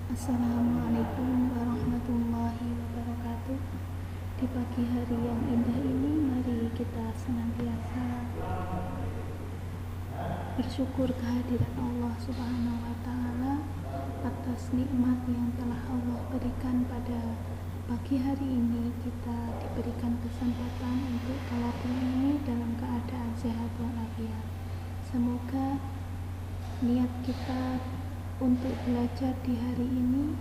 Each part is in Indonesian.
Assalamualaikum warahmatullahi wabarakatuh. Di pagi hari yang indah ini, mari kita senantiasa bersyukur kehadiran Allah Subhanahu wa Ta'ala atas nikmat yang telah Allah berikan pada pagi hari ini. Kita diberikan kesempatan untuk tawadhu ini dalam keadaan sehat walafiat. Semoga niat kita untuk belajar di hari ini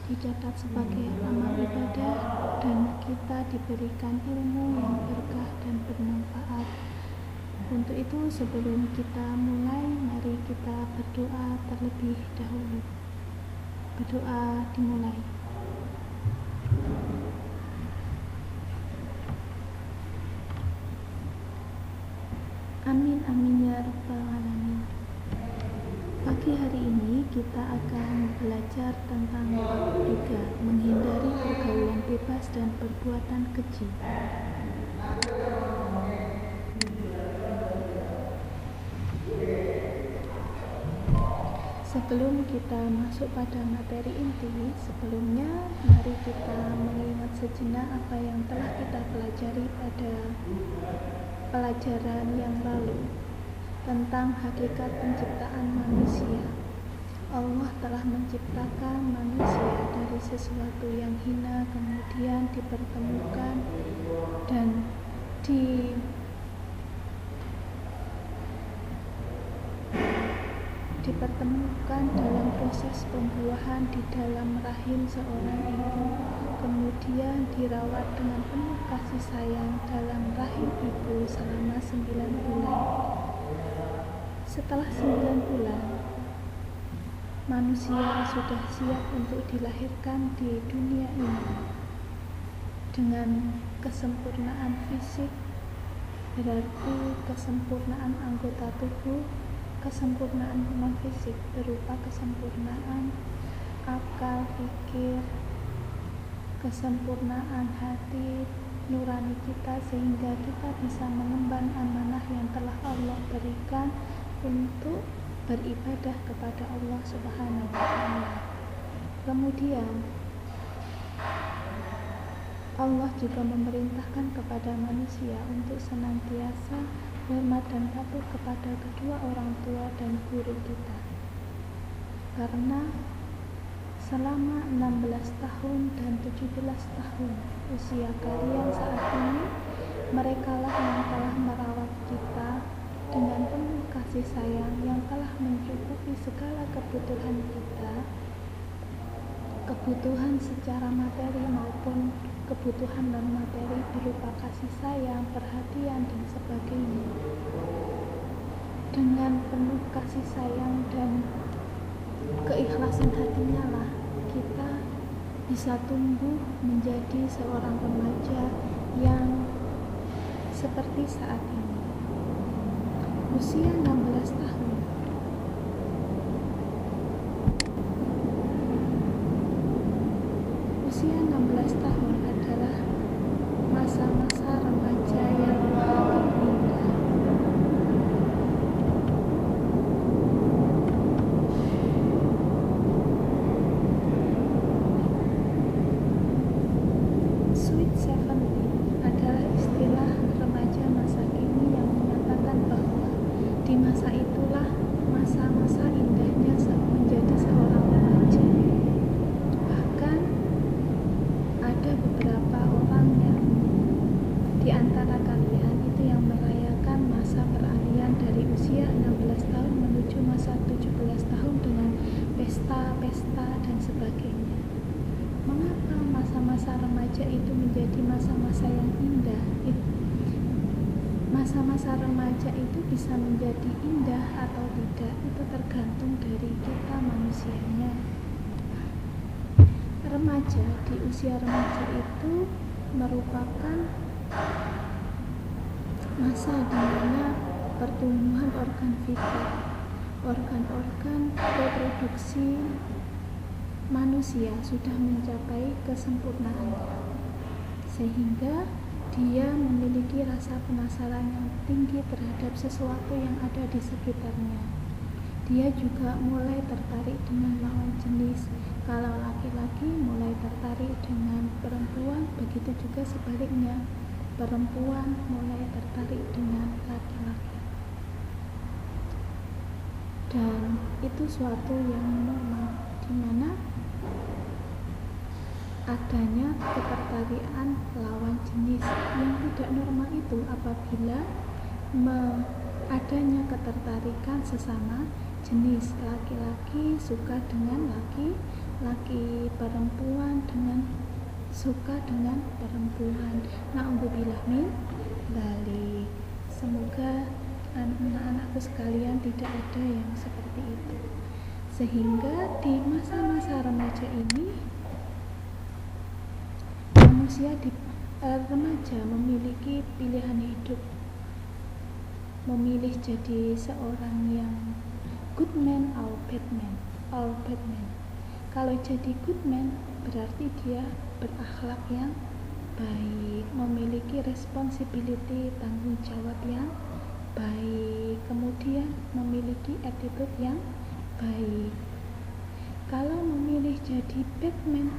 dicatat sebagai amal ibadah dan kita diberikan ilmu yang berkah dan bermanfaat. Untuk itu, sebelum kita mulai, mari kita berdoa terlebih dahulu. Berdoa dimulai. Amin amin ya rabbal alamin. Pagi hari ini kita akan belajar tentang bab 3, menghindari pergaulan bebas dan perbuatan keji. Sebelum kita masuk pada materi inti, sebelumnya mari kita mengingat sejenak apa yang telah kita pelajari pada pelajaran yang lalu tentang hakikat penciptaan manusia. Allah telah menciptakan manusia dari sesuatu yang hina, kemudian dipertemukan dan dipertemukan dalam proses pembuahan di dalam rahim seorang ibu, kemudian dirawat dengan penuh kasih sayang dalam rahim ibu selama 9 bulan. Setelah 9 bulan, manusia sudah siap untuk dilahirkan di dunia ini dengan kesempurnaan fisik, berarti kesempurnaan anggota tubuh, kesempurnaan non-fisik berupa kesempurnaan akal, pikir, kesempurnaan hati nurani kita, sehingga kita bisa mengemban amanah yang telah Allah berikan untuk beribadah kepada Allah Subhanahu wa Ta'ala. Kemudian Allah juga memerintahkan kepada manusia untuk senantiasa hormat dan patuh kepada kedua orang tua dan guru kita, karena selama 16 tahun dan 17 tahun usia kalian saat ini, merekalah yang telah merawat kita dengan penuh kasih sayang, yang telah mencukupi segala kebutuhan kita, kebutuhan secara materi maupun kebutuhan non materi berupa kasih sayang, perhatian dan sebagainya. Dengan penuh kasih sayang dan keikhlasan hatinya lah kita bisa tumbuh menjadi seorang remaja yang seperti saat ini. Usia 16 tahun. Usia 16 tahun adalah masa-masa remaja yang paling indah. Sweet 17 adalah istilah remaja masa kini yang menyatakan bahwa di masa itulah masa-masa indahnya menjadi seorang remaja. Bahkan ada beberapa orang yang di antara kalian itu yang merayakan masa peralihan dari usia 16 tahun menuju masa 17 tahun dengan pesta-pesta dan sebagainya. Mengapa masa-masa remaja itu menjadi masa-masa yang indah? Masa-masa remaja itu bisa menjadi indah atau tidak, itu tergantung dari kita manusianya. Remaja, di usia remaja itu merupakan masa di mana pertumbuhan organ vital, organ-organ reproduksi manusia sudah mencapai kesempurnaannya, sehingga dia memiliki rasa penasaran yang tinggi terhadap sesuatu yang ada di sekitarnya. Dia juga mulai tertarik dengan lawan jenis. Kalau laki-laki mulai tertarik dengan perempuan, begitu juga sebaliknya, perempuan mulai tertarik dengan laki-laki. Dan itu suatu yang normal, di mana adanya ketertarikan lawan jenis. Yang tidak normal itu apabila adanya ketertarikan sesama jenis, laki-laki suka dengan laki-laki, perempuan suka dengan perempuan. Na'udzubillah min dzalik. Semoga anak-anakku sekalian tidak ada yang seperti itu, sehingga di masa-masa remaja ini manusia remaja memiliki pilihan hidup, memilih jadi seorang yang good man atau bad man. Kalau jadi good man berarti dia berakhlak yang baik, memiliki responsibility, tanggung jawab yang baik, kemudian memiliki attitude yang baik. Kalau memilih jadi bad man,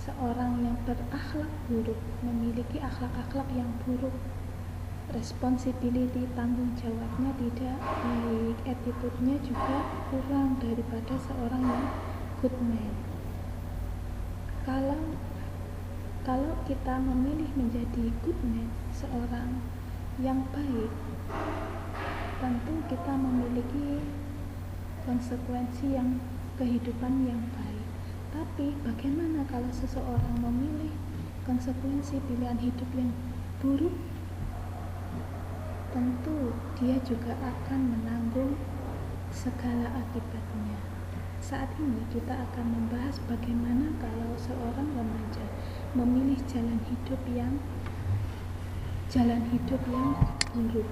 seorang yang berakhlak buruk, memiliki akhlak-akhlak yang buruk, responsibility, tanggung jawabnya tidak baik, attitude-nya juga kurang daripada seorang yang good man. Kalau kita memilih menjadi good man, seorang yang baik, tentu kita memiliki konsekuensi yang kehidupan yang baik. Tapi bagaimana kalau seseorang memilih konsekuensi pilihan hidup yang buruk? Tentu dia juga akan menanggung segala akibatnya. Saat ini kita akan membahas bagaimana kalau seorang remaja memilih jalan hidup yang buruk,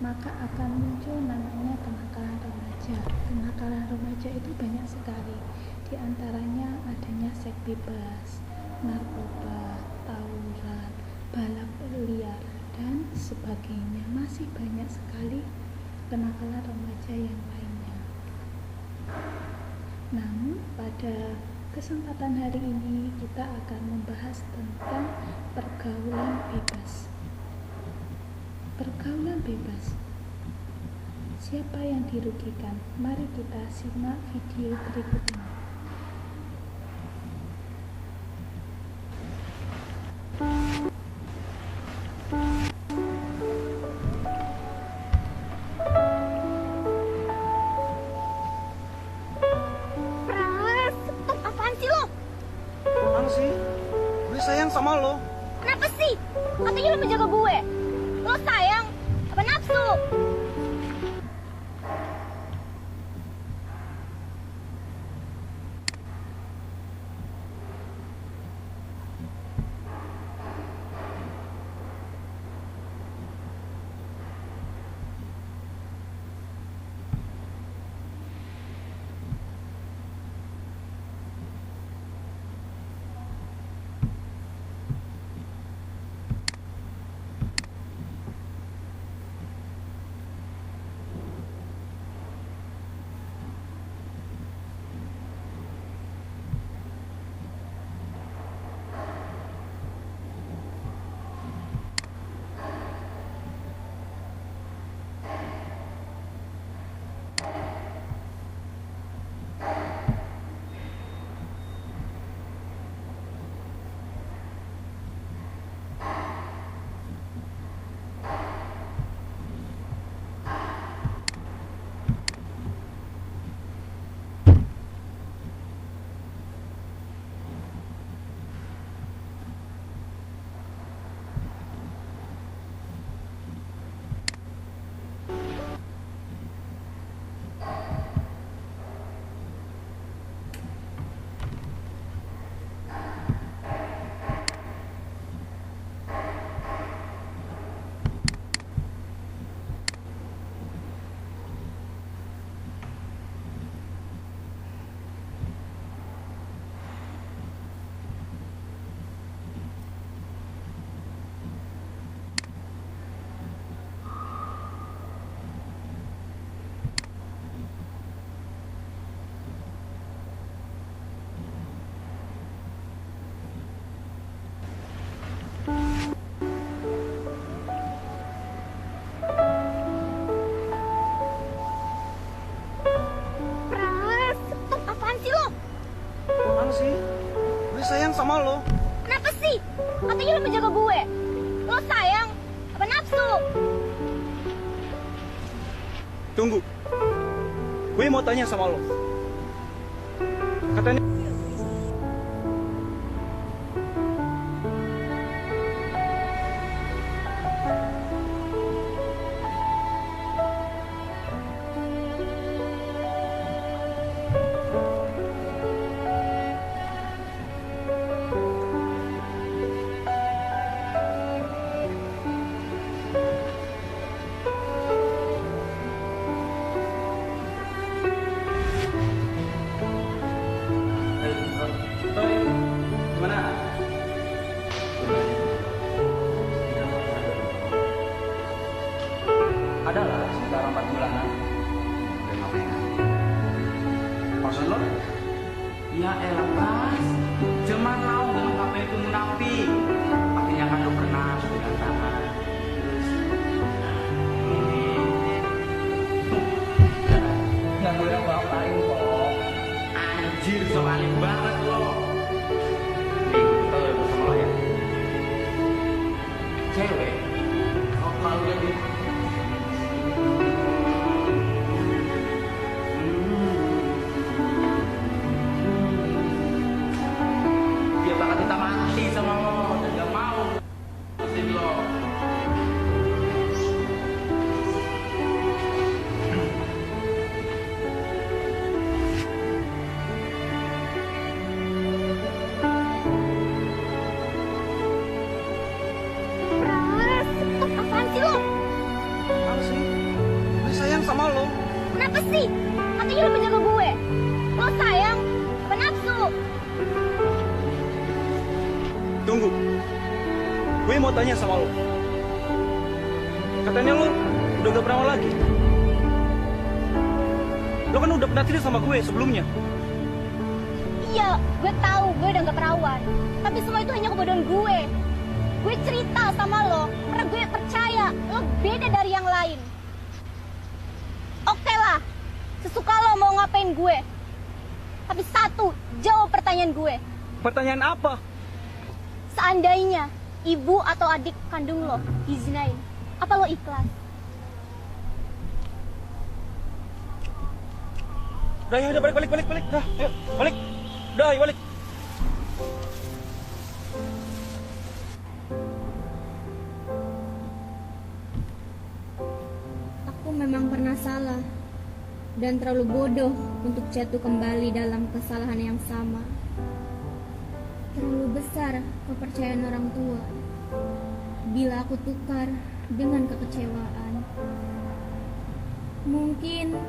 maka akan muncul namanya kenakalan remaja. Kenakalan remaja itu banyak sekali, di antaranya adanya seks bebas, narkoba, tawuran, balap liar, dan sebagainya. Masih banyak sekali kenakalan remaja yang lainnya. Namun pada kesempatan hari ini kita akan membahas tentang pergaulan bebas. Pergaulan bebas, siapa yang dirugikan? Mari kita simak video berikut ini. Sayang sama lo. Kenapa sih? Katanya lo menjaga gue. Lo sayang apa nafsu? Katanya lo menjaga gue. Lo sayang apa nafsu? Tunggu. Gue mau tanya sama lo. Katanya gimana? Adalah sekitar 4 bulanan. Udah ngapain? Maksud lo? Ya elah Mas, cuma tahu dengan apa itu munafik. Artinya kan lo pernah pegang tangan. Terus nggak boleh ngapain kok. Anjir, soalnya banget lo. Nih, kita udah bersama lo ya. Cewek, kalau jadi dia bakal kita mati sama lo dan gak mau mesti lo. Ras, apaan sih lo? Apa sih? Gue sayang sama lo. Kenapa sih? Katanya lo menjaga gue. Lo sayang apa nafsu? Tunggu. Gue mau tanya sama lo. Katanya lo udah gak perawan lagi. Lo kan udah pernah tidur sama gue sebelumnya. Iya, gue tahu gue udah gak perawan. Tapi semua itu hanya kebodohan gue. Gue cerita sama lo karena gue percaya lo beda dari yang lain. Oke lah, sesuka lo mau ngapain gue. Tapi satu, jawab pertanyaan gue. Pertanyaan apa? Seandainya ibu atau adik kandung lo dizinain, apa lo ikhlas? Udah ya, udah balik. Dah, ayo, balik. Udah, ayo balik. Aku memang pernah salah dan terlalu bodoh untuk jatuh kembali dalam kesalahan yang sama. Terlalu besar kepercayaan orang tua bila aku tukar dengan kekecewaan. Mungkin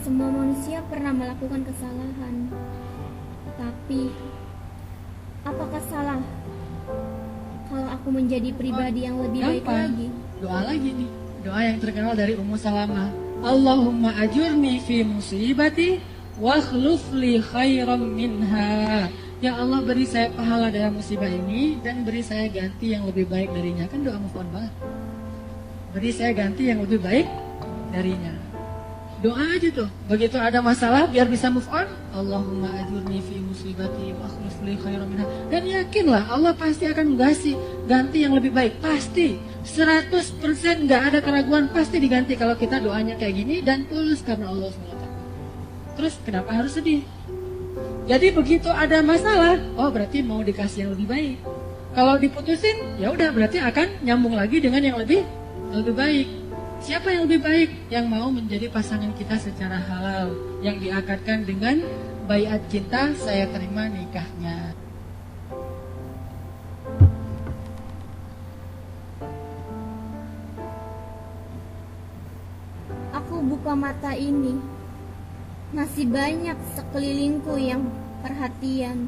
semua manusia pernah melakukan kesalahan, tapi apakah salah kalau aku menjadi pribadi yang lebih baik lagi? Doa lagi nih, doa yang terkenal dari Ummu Salamah. Allahumma ajurni fi musibati wa akhlufli khairam minha. Ya Allah, beri saya pahala dari musibah ini dan beri saya ganti yang lebih baik darinya. Kan doa move on banget. Beri saya ganti yang lebih baik darinya. Doa aja tuh. Begitu ada masalah biar bisa move on. Allahumma ajurni fi musibati wa akhlufli khairam minha. Dan yakinlah Allah pasti akan mengasihi ganti yang lebih baik. Pasti 100% nggak ada keraguan, pasti diganti kalau kita doanya kayak gini dan tulus karena Allah SWT. Terus kenapa harus sedih? Jadi begitu ada masalah, oh berarti mau dikasih yang lebih baik. Kalau diputusin, ya udah berarti akan nyambung lagi dengan yang lebih baik. Siapa yang lebih baik? Yang mau menjadi pasangan kita secara halal, yang diakadkan dengan baiat cinta, saya terima nikahnya. Aku buka mata ini, masih banyak sekelilingku yang perhatian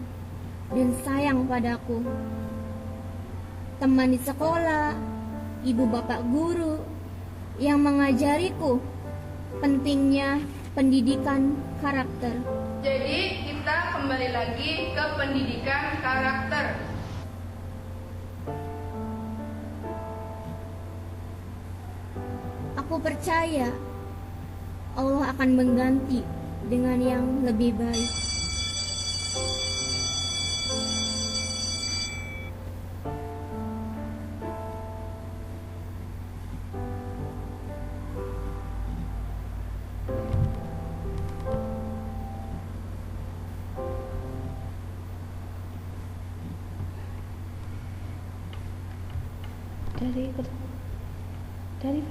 dan sayang padaku. Teman di sekolah, ibu bapak guru yang mengajariku pentingnya pendidikan karakter. Jadi kita kembali lagi ke pendidikan karakter. Aku percaya Allah akan mengganti dengan yang lebih baik. Dari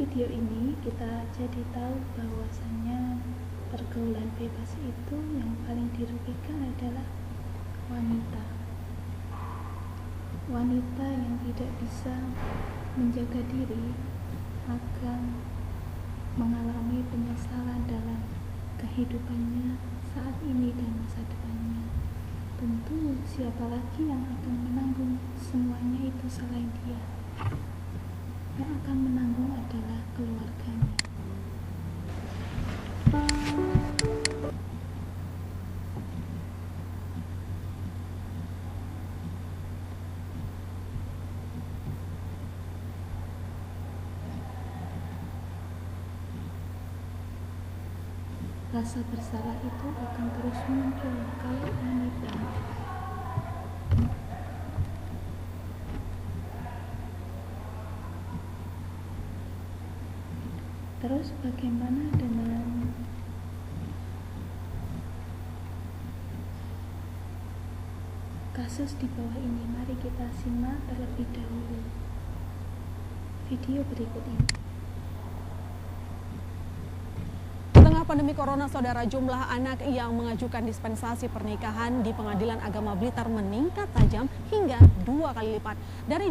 video ini kita jadi tahu bahwasanya pergaulan bebas itu yang paling dirugikan adalah wanita. Wanita yang tidak bisa menjaga diri akan mengalami penyesalan dalam kehidupannya saat ini dan masa depannya. Tentu siapa lagi yang akan menanggung semuanya itu selain dia. Yang akan menanggung adalah keluarganya. Rasa bersalah itu akan terus muncul kalau wanita terus. Bagaimana dengan kasus di bawah ini? Mari kita simak terlebih dahulu video berikut ini. Pandemi Corona, saudara, jumlah anak yang mengajukan dispensasi pernikahan di Pengadilan Agama Blitar meningkat tajam hingga 2 kali lipat. Dari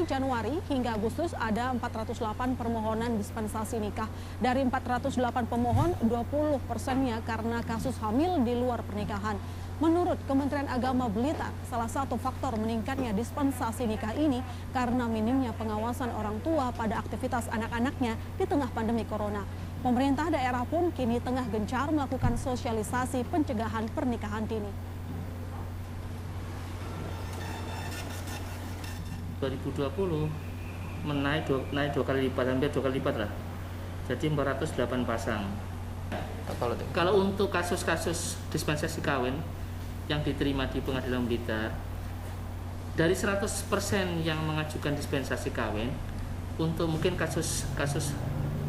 Januari hingga Agustus ada 408 permohonan dispensasi nikah. Dari 408 pemohon, 20%-nya karena kasus hamil di luar pernikahan. Menurut Kementerian Agama Blitar, salah satu faktor meningkatnya dispensasi nikah ini karena minimnya pengawasan orang tua pada aktivitas anak-anaknya di tengah pandemi Corona. Pemerintah daerah pun kini tengah gencar melakukan sosialisasi pencegahan pernikahan dini. 2020 naik dua kali lipat, hampir 2 kali lipat lah. Jadi 408 pasang. Kalau untuk kasus-kasus dispensasi kawin yang diterima di Pengadilan Blitar, dari 100% yang mengajukan dispensasi kawin, untuk mungkin kasus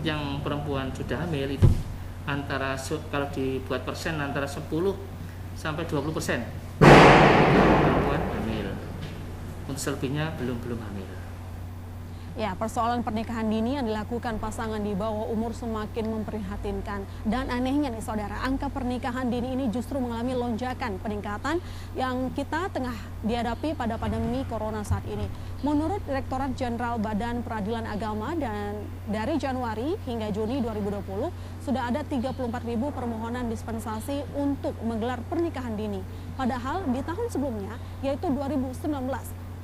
yang perempuan sudah hamil itu antara, kalau dibuat persen, antara 10 sampai 20% perempuan hamil. Untuk selebihnya belum hamil. Ya, persoalan pernikahan dini yang dilakukan pasangan di bawah umur semakin memprihatinkan. Dan anehnya nih saudara, angka pernikahan dini ini justru mengalami lonjakan peningkatan yang kita tengah dihadapi pada pandemi Corona saat ini. Menurut Direktorat Jenderal Badan Peradilan Agama, dan dari Januari hingga Juni 2020 sudah ada 34.000 permohonan dispensasi untuk menggelar pernikahan dini. Padahal di tahun sebelumnya, yaitu 2019,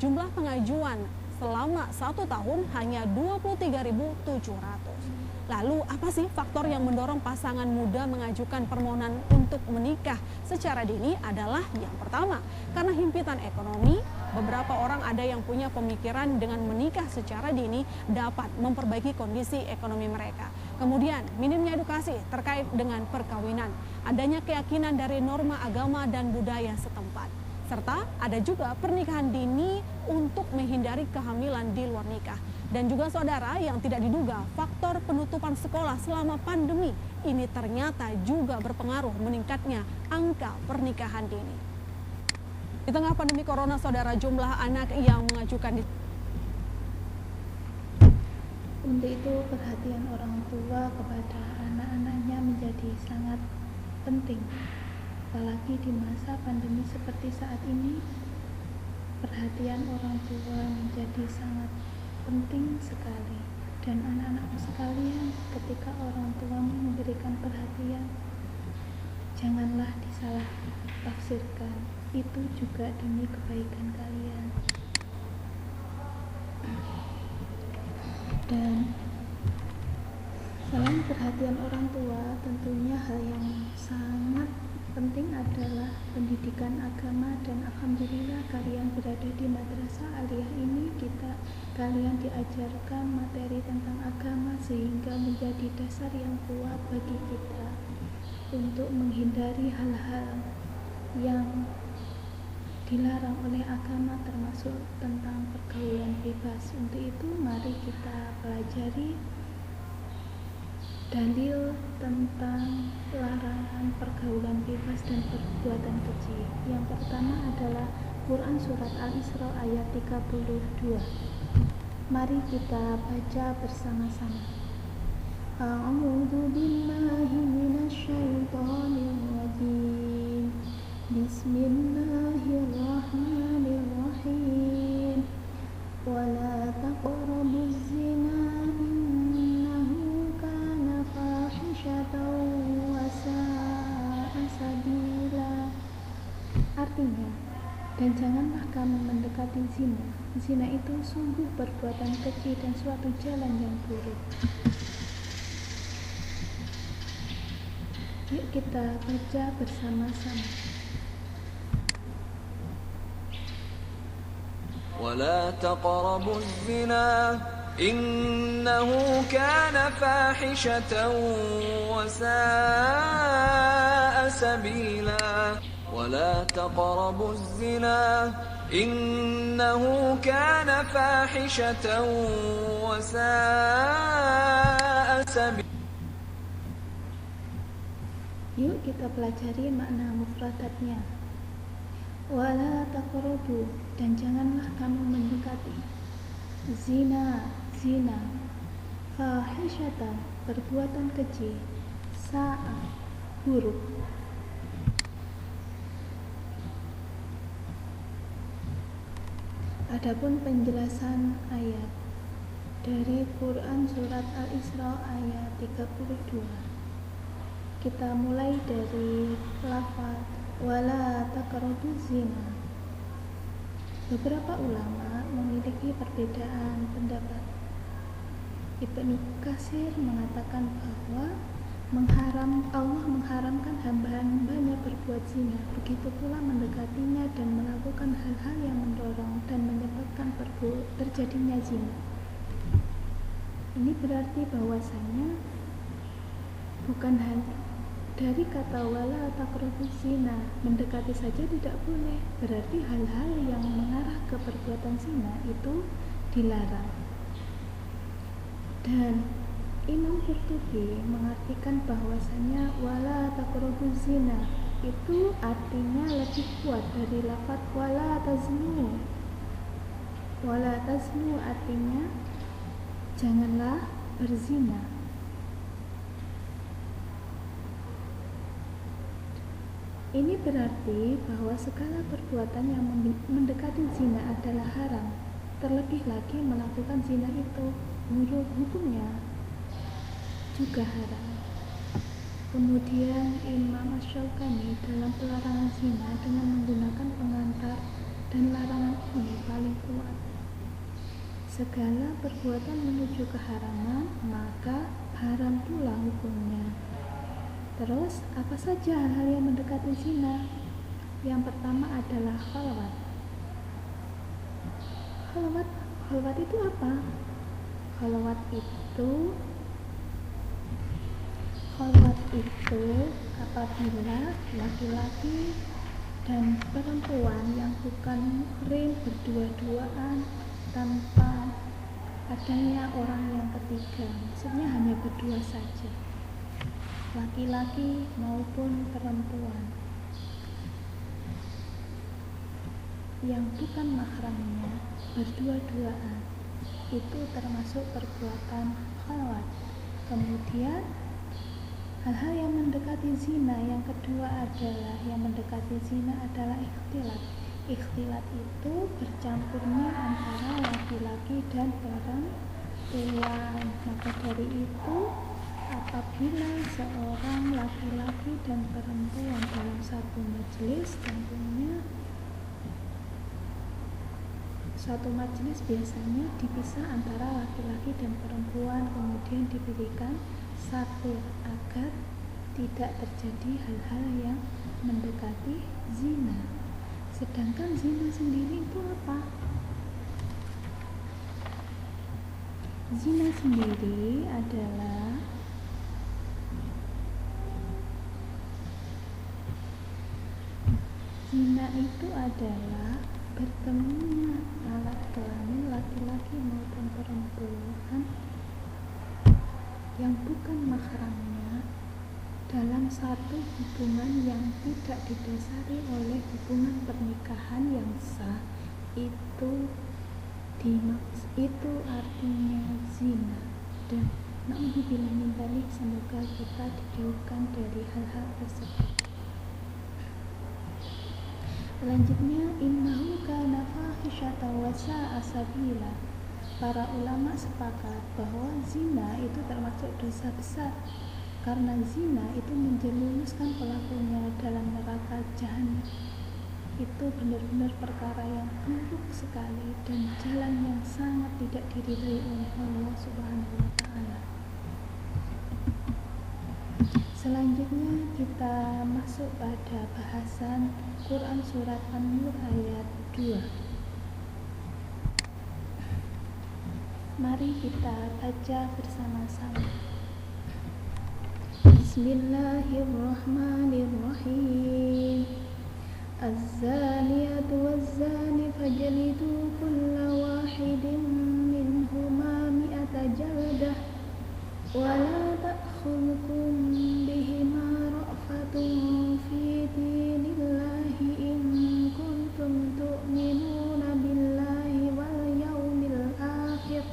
jumlah pengajuan selama 1 tahun hanya 23.700. Lalu apa sih faktor yang mendorong pasangan muda mengajukan permohonan untuk menikah secara dini? Adalah yang pertama, karena himpitan ekonomi. Beberapa orang ada yang punya pemikiran dengan menikah secara dini dapat memperbaiki kondisi ekonomi mereka. Kemudian, minimnya edukasi terkait dengan perkawinan, adanya keyakinan dari norma agama dan budaya setempat. Serta ada juga pernikahan dini untuk menghindari kehamilan di luar nikah. Dan juga saudara, yang tidak diduga, faktor penutupan sekolah selama pandemi ini ternyata juga berpengaruh meningkatnya angka pernikahan dini. Di tengah pandemi Corona, saudara, jumlah anak yang mengajukan Untuk itu perhatian orang tua kepada anak-anaknya menjadi sangat penting. Apalagi di masa pandemi seperti saat ini, perhatian orang tua menjadi sangat penting sekali. Dan anak-anakku sekalian, ketika orang tua memberikan perhatian, janganlah disalah tafsirkan. Itu juga demi kebaikan kalian. Dan selain perhatian orang tua, tentunya hal yang sangat penting adalah pendidikan agama. Dan alhamdulillah kalian berada di madrasah aliyah ini, kalian diajarkan materi tentang agama sehingga menjadi dasar yang kuat bagi kita untuk menghindari hal-hal yang dilarang oleh agama, termasuk tentang pergaulan bebas. Untuk itu mari kita pelajari dalil tentang larangan pergaulan bebas dan perbuatan keji. Yang pertama adalah Quran Surat Al-Isra ayat 32. Mari kita baca bersama-sama. A'udzu billahi minasyaitonir rajim. Bismillahirrahmanirrahim. Wala taqrabuz zina innahu kana fahishatan wa sa'a sabila. Artinya, dan janganlah kamu mendekati zina. Zina itu sungguh perbuatan keji dan suatu jalan yang buruk. Yuk kita baca bersama-sama. ولا تقربوا الزنا إنه كان فاحشة وساء سبيلا ولا تقربوا الزنا إنه كان فاحشة وساء سبيلا. Yuk kita pelajari makna mufradatnya. Wala taqrabu, dan janganlah kamu mendekati. Zina, zina. Fahisyatan, perbuatan keji. Sa'a, buruk. Adapun penjelasan ayat dari Quran surat Al-Isra ayat 32. Kita mulai dari lafaz wala taqrabuz zina. Beberapa ulama memiliki perbedaan pendapat. Ibnu Katsir mengatakan bahwa Allah mengharamkan hamba-hambanya berbuat zina, begitu pula mendekatinya dan melakukan hal-hal yang mendorong dan menyebabkan terjadinya zina. Ini berarti bahwasanya bukan hanya dari kata wala taqrabuz zina, mendekati saja tidak boleh, berarti hal-hal yang mengarah ke perbuatan zina itu dilarang. Dan Imam Qurtubi mengartikan bahwasanya wala taqrabuz zina itu artinya lebih kuat dari lafaz wala taznu. Wala taznu artinya janganlah berzina. Ini berarti bahwa segala perbuatan yang mendekati zina adalah haram. Terlebih lagi melakukan zina itu, menurut hukumnya juga haram. Kemudian Imam Asy-Syaukani dalam pelarangan zina dengan menggunakan pengantar, dan larangan ini paling kuat. Segala perbuatan menuju keharaman, maka haram pula hukumnya. Terus, apa saja hal-hal yang mendekati zina? Yang pertama adalah khalwat. Khalwat itu apa? Khalwat itu apabila laki-laki dan perempuan yang bukan muhrim berdua-duaan tanpa adanya orang yang ketiga. Maksudnya hanya berdua saja, laki-laki maupun perempuan yang bukan mahramnya berdua-duaan, itu termasuk perbuatan khalwat. Kemudian hal-hal yang mendekati zina yang kedua adalah ikhtilat. Ikhtilat itu bercampurnya antara laki-laki dan perempuan. Maka dari itu, apabila seorang laki-laki dan perempuan dalam satu majelis, tentunya suatu majelis biasanya dipisah antara laki-laki dan perempuan, kemudian diberikan satir agar tidak terjadi hal-hal yang mendekati zina. Sedangkan zina sendiri itu apa? Zina sendiri adalah bertemunya alat kelamin laki-laki maupun perempuan yang bukan mahramnya dalam satu hubungan yang tidak didasari oleh hubungan pernikahan yang sah, itu Itu artinya zina. Dan na'udzubillah min dzalik, semoga kita dijauhkan dari hal-hal tersebut. Selanjutnya, innahu kana fahisyatan wa sa'a sabila. Para ulama sepakat bahwa zina itu termasuk dosa besar, karena zina itu menjerumuskan pelakunya dalam neraka jahanam. Itu benar-benar perkara yang buruk sekali dan jalan yang sangat tidak diridhai oleh Allah Subhanahu wa Ta'ala. Selanjutnya kita masuk pada bahasan Quran surat An-Nur ayat 2. Mari kita baca bersama-sama. Bismillahirrahmanirrahim. Az-zaniyatu waz-zani fajlidu kulla wahidin minhuma mi'ata jaldah wa la ta'khudhukum bihima ra'fatun fi dinillahi in kuntum tu'minuna billahi wal yawmil akhir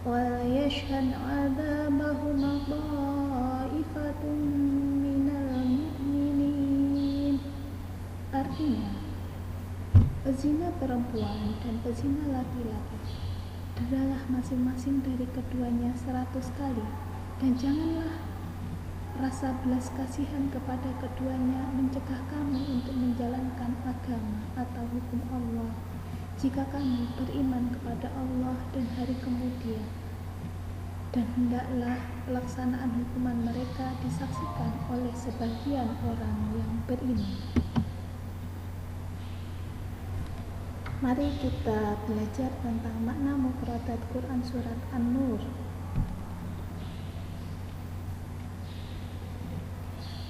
wa yashhad 'adzabahuma ta'ifatun minal mu'minin. Artinya, pezina perempuan dan pezina laki-laki, deralah masing-masing dari keduanya 100 kali, dan janganlah rasa belas kasihan kepada keduanya mencegah kamu untuk menjalankan agama atau hukum Allah jika kamu beriman kepada Allah dan hari kemudian. Dan hendaklah pelaksanaan hukuman mereka disaksikan oleh sebagian orang yang beriman. Mari kita belajar tentang makna mufradat Quran surat An-Nur.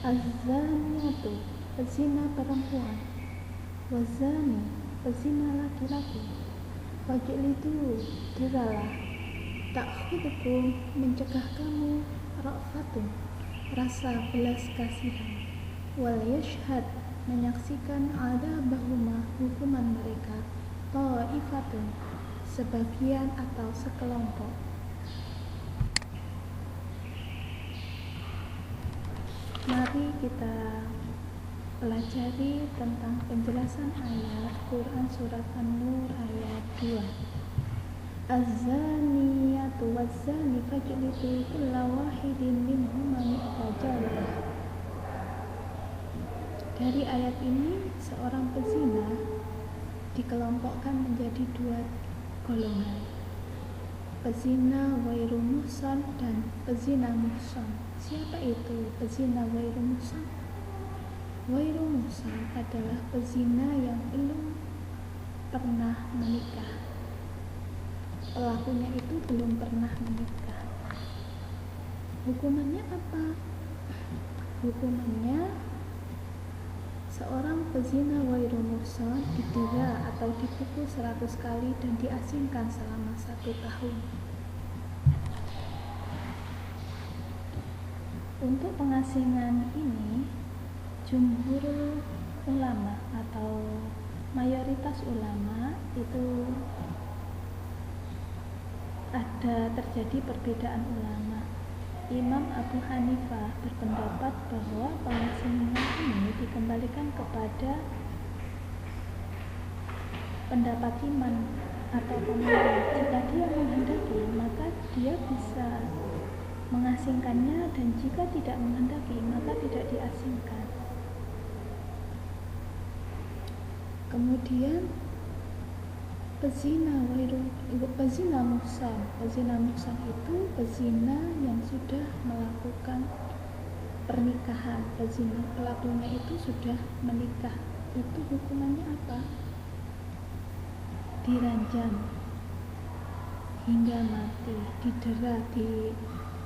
Az-zaniyatu, pezina perempuan, wazani, pezina laki-laki, fajlidu, deralah, ta'khudhukum, mencegah kamu, ra'fatun, rasa belas kasihan, wal yashhad, menyaksikan adzabahuma, hukuman mereka, ta'ifatun, sebagian atau sekelompok. Mari kita pelajari tentang penjelasan ayat Quran surat An-Nur ayat 2. Az-zaniyatu waz-zani fajlidu kulla wahidin minhuma mi'ata jaldah. Dari ayat ini, seorang pezina dikelompokkan menjadi 2 golongan, pezina ghairu muhsan dan pezina muhsan. Siapa itu pezina ghairu muhsan? Ghairu muhsan adalah pezina yang belum pernah menikah. Pelakunya itu belum pernah menikah. Hukumannya apa? Hukumannya, seorang pezina ghairu muhsan didera atau dipukul 100 kali dan diasingkan selama 1 tahun. Untuk pengasingan ini, jumhur ulama atau mayoritas ulama itu ada terjadi perbedaan ulama. Imam Abu Hanifah berpendapat bahwa pengasingan ini dikembalikan kepada pendapat iman atau pemimpin. Jika dia menghendaki, maka dia bisa mengasingkannya, dan jika tidak menghendaki, maka tidak diasingkan. Kemudian pezina muhsan. Pezina muhsan itu pezina yang sudah melakukan pernikahan. Pezina pelakunya itu sudah menikah. Itu hukumannya apa? Diranjam hingga mati,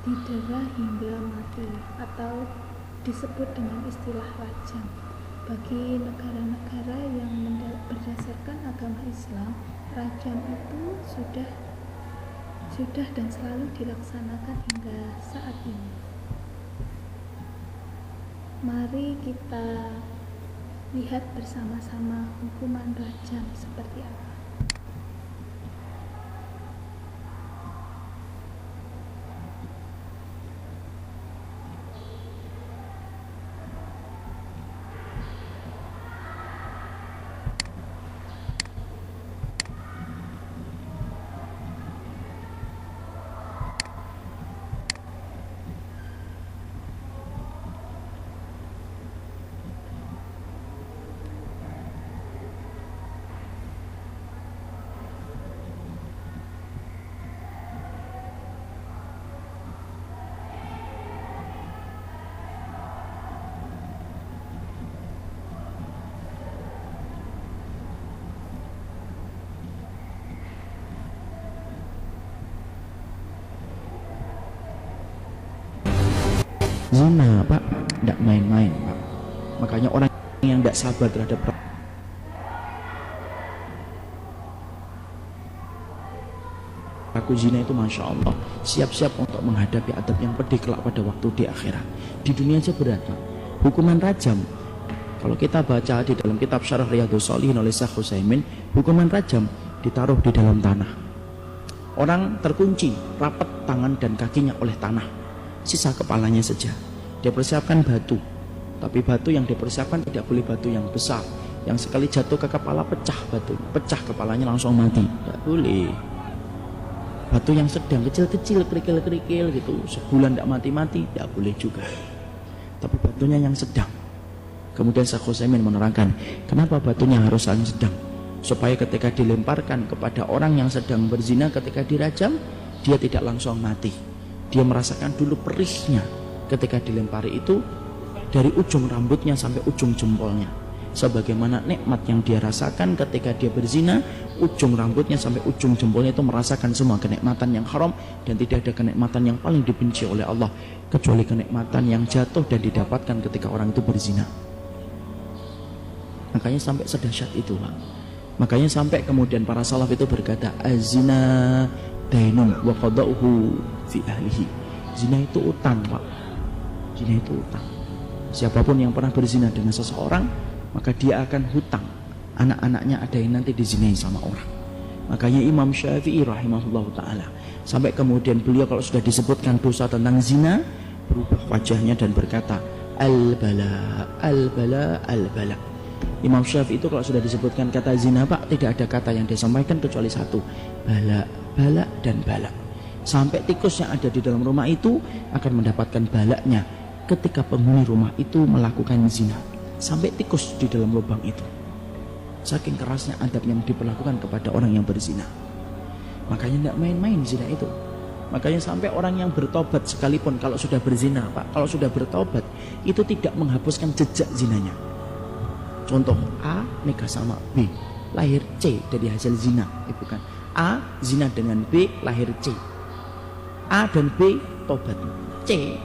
didera hingga mati, atau disebut dengan istilah rajam. Bagi negara-negara yang berdasarkan agama Islam, rajam itu sudah dan selalu dilaksanakan hingga saat ini. Mari kita lihat bersama-sama hukuman rajam seperti apa. Zina, Pak, tidak main-main, Pak. Makanya orang yang tidak sabar terhadap pelaku zina itu, Masya Allah, siap-siap untuk menghadapi adab yang pedih kelak pada waktu di akhirat. Di dunia aja berat, Pak. Hukuman rajam, kalau kita baca di dalam kitab Syarah Riyadhus Shalihin oleh Syekh Utsaimin, hukuman rajam ditaruh di dalam tanah. Orang terkunci rapat tangan dan kakinya oleh tanah, sisa kepalanya saja. Dia persiapkan batu, tapi batu yang dipersiapkan tidak boleh batu yang besar, yang sekali jatuh ke kepala pecah batu, pecah kepalanya langsung mati, tidak boleh. Batu yang sedang kecil-kecil, kerikil-kerikil gitu, sebulan tidak mati-mati, tidak boleh juga. Tapi batunya yang sedang. Kemudian Syekh Utsaimin menerangkan, kenapa batunya harus yang sedang? Supaya ketika dilemparkan kepada orang yang sedang berzina, ketika dirajam, dia tidak langsung mati. Dia merasakan dulu perihnya ketika dilempari itu, dari ujung rambutnya sampai ujung jempolnya. Sebagaimana nikmat yang dia rasakan ketika dia berzina, ujung rambutnya sampai ujung jempolnya itu merasakan semua kenikmatan yang haram, dan tidak ada kenikmatan yang paling dibenci oleh Allah kecuali kenikmatan yang jatuh dan didapatkan ketika orang itu berzina. Makanya sampai sedahsyat itu, Pak. Makanya sampai kemudian para salaf itu berkata, azina dainun wa qada'uhu fi ahlihi. Zina itu utang, Pak. Zina itu utang. Siapapun yang pernah berzina dengan seseorang, maka dia akan hutang. Anak-anaknya ada yang nanti dizinai sama orang. Makanya Imam Syafi'i rahimahullah ta'ala, sampai kemudian beliau kalau sudah disebutkan dosa tentang zina, berubah wajahnya dan berkata, al-bala, al-bala, al-bala. Imam Syafi'i itu kalau sudah disebutkan kata zina, Pak, tidak ada kata yang disampaikan kecuali satu, bala, bala, dan bala. Sampai tikus yang ada di dalam rumah itu akan mendapatkan balaknya ketika penghuni rumah itu melakukan zina. Sampai tikus di dalam lubang itu. Saking kerasnya adab yang diperlakukan kepada orang yang berzina. Makanya tidak main-main zina itu. Makanya sampai orang yang bertobat sekalipun kalau sudah berzina, Pak, kalau sudah bertobat itu tidak menghapuskan jejak zinanya. Contoh, A nikah sama B, lahir C dari hasil zina, bukan. A zina dengan B, lahir C. A dan B tobat. C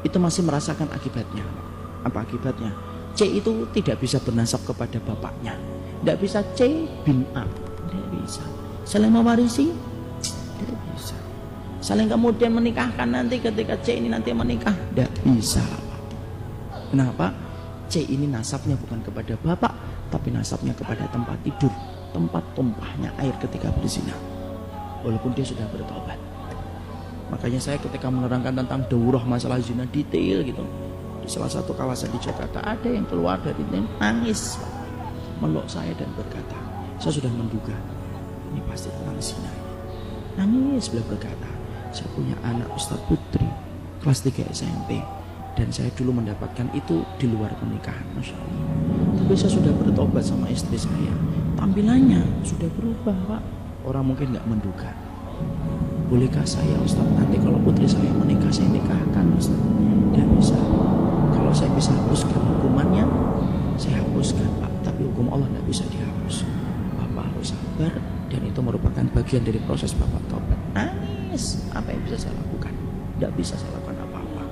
itu masih merasakan akibatnya. Apa akibatnya? C itu tidak bisa bernasab kepada bapaknya. Tidak bisa C bin A. Tidak bisa. Saling mewarisi? Tidak bisa. Saling kemudian menikahkan nanti ketika C ini nanti menikah? Tidak bisa. Kenapa? C ini nasabnya bukan kepada bapak, tapi nasabnya kepada tempat tidur, tempat tumpahnya air ketika berzina. Walaupun dia sudah bertobat. Makanya saya ketika menerangkan tentang daurah masalah zina detail gitu, di salah satu kawasan di Jakarta ada yang keluar dari nangis, meluk saya dan berkata, saya sudah menduga ini pasti tentang zina. Nangis, beliau berkata, saya punya anak Ustadz Putri kelas 3 SMP, dan saya dulu mendapatkan itu di luar pernikahan, Masya Allah. Tapi saya sudah bertobat sama istri saya, tampilannya sudah berubah, Pak. Orang mungkin nggak menduga. Bolehkah saya, Ustaz, nanti kalau putri saya menikah, saya nikahkan, Ustaz? Tidak bisa. Kalau saya bisa hapuskan hukumannya, saya hapuskan, Pak. Tapi hukum Allah tidak bisa dihapus. Bapak harus sabar, dan itu merupakan bagian dari proses Bapak tobat. Nangis, apa yang bisa saya lakukan? Tidak bisa saya lakukan apa-apa.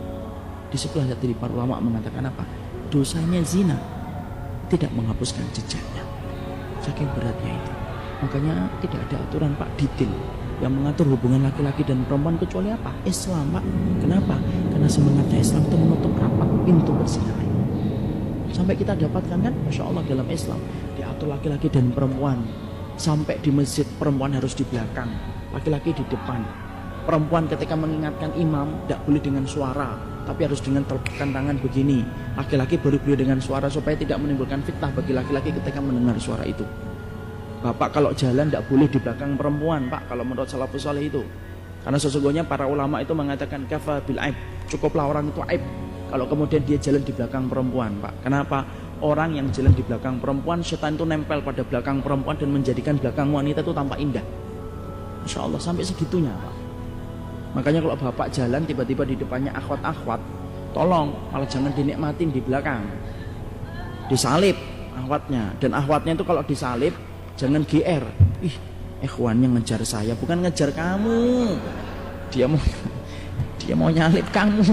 Di sebelah dari para ulama mengatakan apa? Dosanya zina tidak menghapuskan jejaknya. Saking beratnya itu. Makanya tidak ada aturan, Pak, detail yang mengatur hubungan laki-laki dan perempuan kecuali apa? Islam, Pak. Kenapa? Karena semangatnya Islam itu menutup rapat pintu berzina. Sampai kita dapatkan kan, Masya Allah, dalam Islam diatur laki-laki dan perempuan. Sampai di masjid perempuan harus di belakang, laki-laki di depan. Perempuan ketika mengingatkan imam tidak boleh dengan suara, tapi harus dengan telapak tangan begini. Laki-laki baru boleh dengan suara supaya tidak menimbulkan fitnah bagi laki-laki ketika mendengar suara itu. Bapak kalau jalan tidak boleh di belakang perempuan, Pak, kalau menurut salafus saleh itu. Karena sesungguhnya para ulama itu mengatakan kafa bil aib, cukuplah orang itu aib kalau kemudian dia jalan di belakang perempuan, Pak. Kenapa? Orang yang jalan di belakang perempuan, setan itu nempel pada belakang perempuan dan menjadikan belakang wanita itu tampak indah. Insya Allah sampai segitunya, Pak. Makanya kalau bapak jalan tiba-tiba di depannya akhwat-akhwat, tolong malah jangan dinikmatin di belakang. Disalib akhwatnya, dan akhwatnya itu kalau disalib jangan GR. Ih, ikhwannya ngejar saya, bukan ngejar kamu. Dia mau nyalip kamu.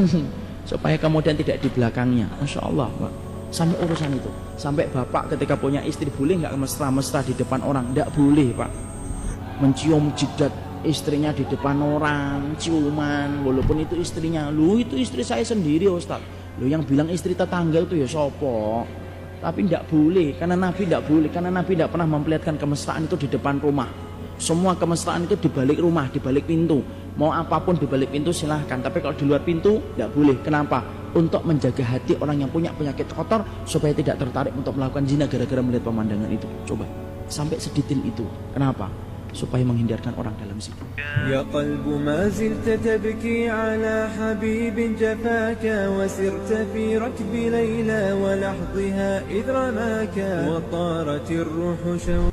supaya kemudian tidak di belakangnya. Masya Allah, Pak. Sampai urusan itu, sampai bapak ketika punya istri boleh nggak mesra-mesra di depan orang? Nggak boleh, Pak. Mencium jidat istrinya di depan orang, ciuman, walaupun itu istrinya. Lu itu istri saya sendiri, Ustaz. Lu yang bilang istri tetangga itu ya sopo. Tapi tidak boleh, karena Nabi tidak boleh, karena Nabi tidak pernah memperlihatkan kemesraan itu di depan rumah. Semua kemesraan itu di balik rumah, di balik pintu. Mau apapun di balik pintu silahkan, tapi kalau di luar pintu tidak boleh. Kenapa? Untuk menjaga hati orang yang punya penyakit kotor supaya tidak tertarik untuk melakukan zina gara-gara melihat pemandangan itu. Coba sampai sedetail itu. Kenapa? Supaya menghindarkan orang dalam zina. Ya qalbu ma zilta tabki ala habibin jafaka wa sirta fi rakbi layla wa lahdhiha idh ramaka wa taratir ruhu shaw.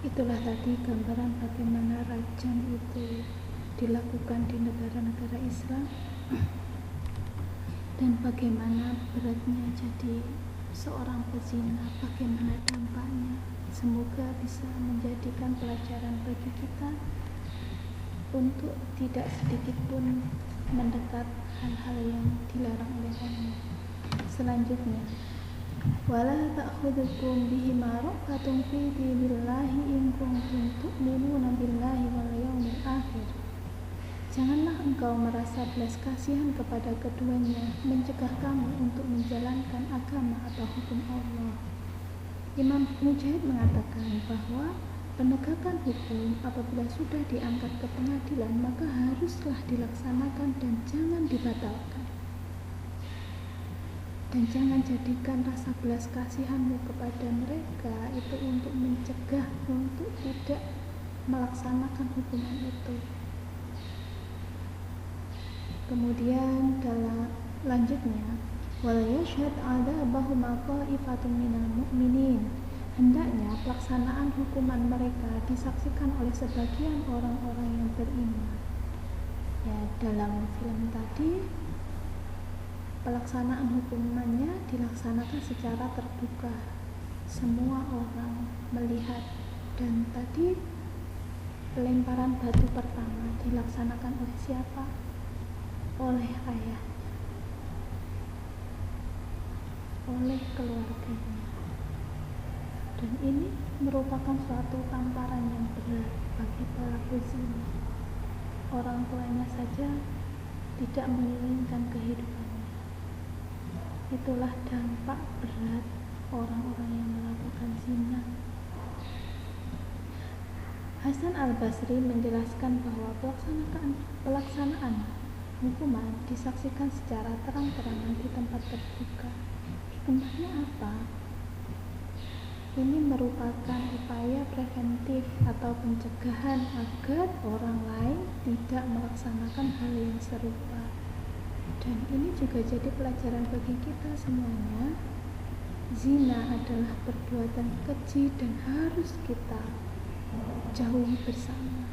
Itulah tadi gambaran bagaimana rajam itu dilakukan di negara-negara Islam dan bagaimana beratnya jadi seorang pezina, bagaimana dampaknya. Semoga bisa menjadikan pelajaran bagi kita untuk tidak sedikit pun mendekat hal-hal yang dilarang oleh Allah. Selanjutnya, wala ta'khudhukum bihima ra'fatun fi dinillahi in kuntum tu'minuna billahi wal yawmil akhir. Janganlah engkau merasa belas kasihan kepada keduanya mencegah kamu untuk menjalankan agama atau hukum Allah. Imam Mujahid mengatakan bahwa penegakan hukum apabila sudah diangkat ke pengadilan maka haruslah dilaksanakan dan jangan dibatalkan. Dan jangan jadikan rasa belas kasihanmu kepada mereka itu untuk mencegah untuk tidak melaksanakan hukuman itu. Kemudian dalam lanjutnya, wala yashhad 'adzabahum qa'ifatun minal mu'minin. Hendaknya pelaksanaan hukuman mereka disaksikan oleh sebagian orang-orang yang beriman. Ya, dalam film tadi pelaksanaan hukumannya dilaksanakan secara terbuka, semua orang melihat. Dan tadi pelemparan batu pertama dilaksanakan oleh siapa? Oleh ayahnya, oleh keluarganya. Dan ini merupakan suatu tamparan yang berat bagi pelaku zina. Orang tuanya saja tidak menginginkan kehidupannya. Itulah dampak berat orang-orang yang melakukan zina. Hasan Al-Basri menjelaskan bahwa pelaksanaan hukuman disaksikan secara terang-terangan di tempat terbuka. Hikmahnya apa? Ini merupakan upaya preventif atau pencegahan agar orang lain tidak melaksanakan hal yang serupa. Dan ini juga jadi pelajaran bagi kita semuanya. Zina adalah perbuatan keji dan harus kita jauhi bersama.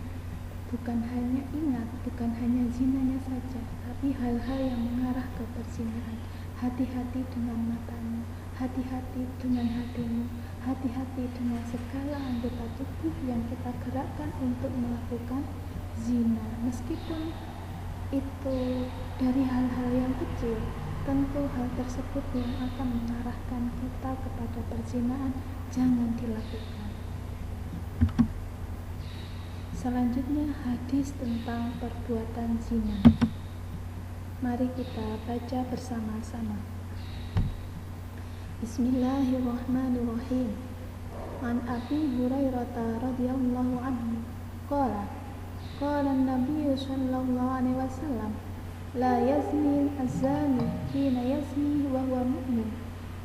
Bukan hanya ingat, bukan hanya zinanya saja, tapi hal-hal yang mengarah ke perzinahan. Hati-hati dengan matamu, hati-hati dengan hatimu, hati-hati dengan segala anggota tubuh yang kita gerakkan untuk melakukan zina. Meskipun itu dari hal-hal yang kecil, tentu hal tersebut yang akan mengarahkan kita kepada perzinahan jangan dilakukan. Selanjutnya hadis tentang perbuatan zina. Mari kita baca bersama-sama. Bismillahirrahmanirrahim. An Abi Hurairah radhiyallahu anhu qala an-nabiy sallallahu alaihi wasallam la yazni az-zani hina yazni wa huwa mu'min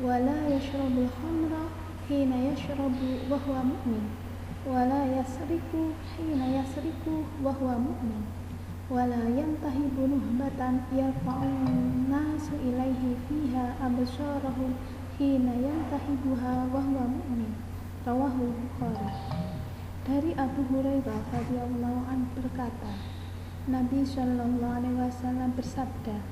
wa la yashrabu al-khamra hina yashrabu wa huwa mu'min wala yasriku hina yasriku wa huwa mu'min wala yantahibu nuhbatan yarfa'un nasu ilaihi fiha absarahum hina yantahibuha wa huwa mu'min. Rawahu Bukhari. Dari Abu Hurairah radhiyallahu anhu berkata, Nabi Shallallahu alaihi wasallam bersabda,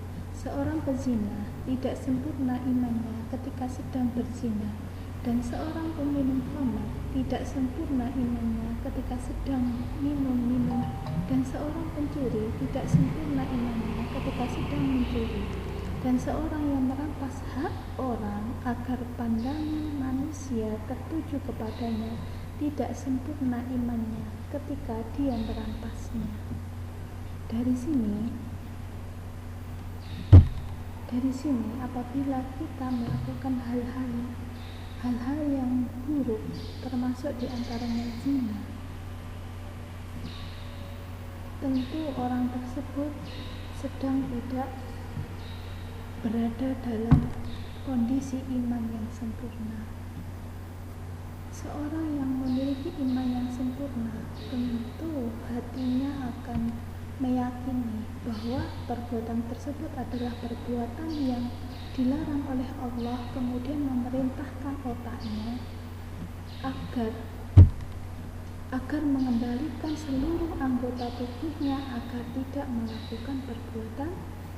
Seorang pezina tidak sempurna imannya ketika sedang berzina, dan seorang peminum khamar tidak sempurna imannya ketika sedang minum, dan seorang pencuri tidak sempurna imannya ketika sedang mencuri, dan seorang yang merampas hak orang agar pandangan manusia tertuju kepadanya tidak sempurna imannya ketika dia merampasnya. Dari sini apabila kita melakukan hal-hal yang buruk, termasuk diantaranya zina, tentu orang tersebut sedang tidak berada dalam kondisi iman yang sempurna. Seorang yang memiliki iman yang sempurna tentu hatinya akan meyakini bahwa perbuatan tersebut adalah perbuatan yang dilarang oleh Allah, kemudian memerintahkan otaknya agar mengembalikan seluruh anggota tubuhnya agar tidak melakukan perbuatan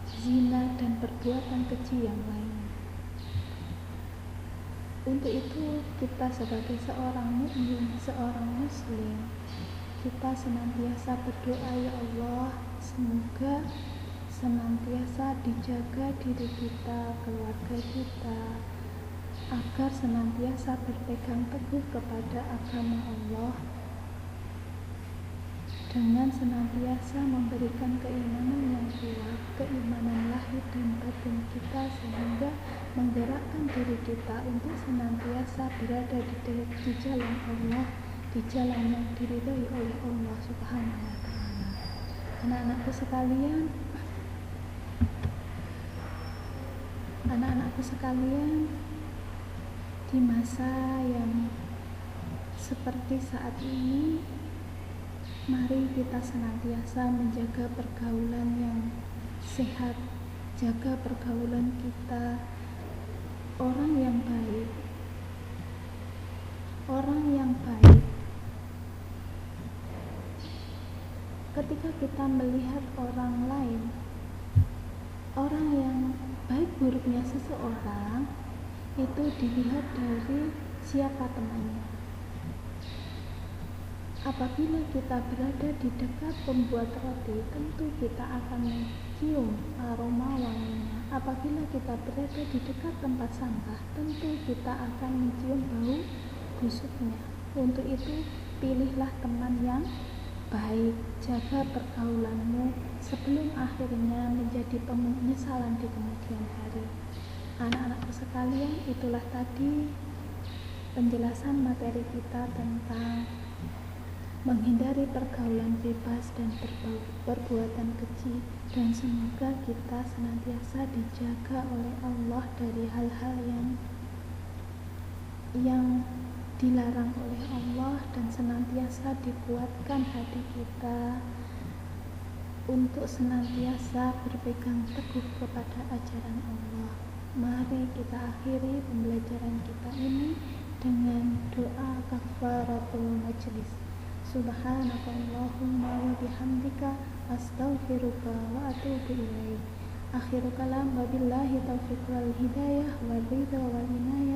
zina dan perbuatan keji yang lainnya. Untuk itu kita sebagai seorang mukmin, seorang muslim, kita senantiasa berdoa, ya Allah, semoga senantiasa dijaga diri kita, keluarga kita, agar senantiasa berpegang teguh kepada agama Allah, dengan senantiasa memberikan keimanan yang kuat, keimanan lahir dan batin kita, sehingga menggerakkan diri kita untuk senantiasa berada di jalan Allah, di jalan yang diridhai oleh Allah Subhanahu wa Ta'ala. Anak-anakku sekalian, di masa yang seperti saat ini, mari kita senantiasa menjaga pergaulan yang sehat, jaga pergaulan kita, orang yang baik. Ketika kita melihat orang lain, orang yang baik buruknya seseorang itu dilihat dari siapa temannya. Apabila kita berada di dekat pembuat roti, tentu kita akan mencium aroma wanginya. Apabila kita berada di dekat tempat sampah, tentu kita akan mencium bau busuknya. Untuk itu, pilihlah teman yang baik, jaga pergaulanmu sebelum akhirnya menjadi penyesalan di kemudian hari. Anak-anakku sekalian, itulah tadi penjelasan materi kita tentang menghindari pergaulan bebas dan perbuatan keji, dan semoga kita senantiasa dijaga oleh Allah dari hal-hal yang dilarang oleh Allah, dan senantiasa dikuatkan hati kita untuk senantiasa berpegang teguh kepada ajaran Allah. Mari kita akhiri pembelajaran kita ini dengan doa kafaratul majlis. Subhanakallahumma wa bihamdika astaghfiruka wa atubu ilaik. Akhiru kalam, wabillahi taufiq wal hidayah wal ridha wal inayah.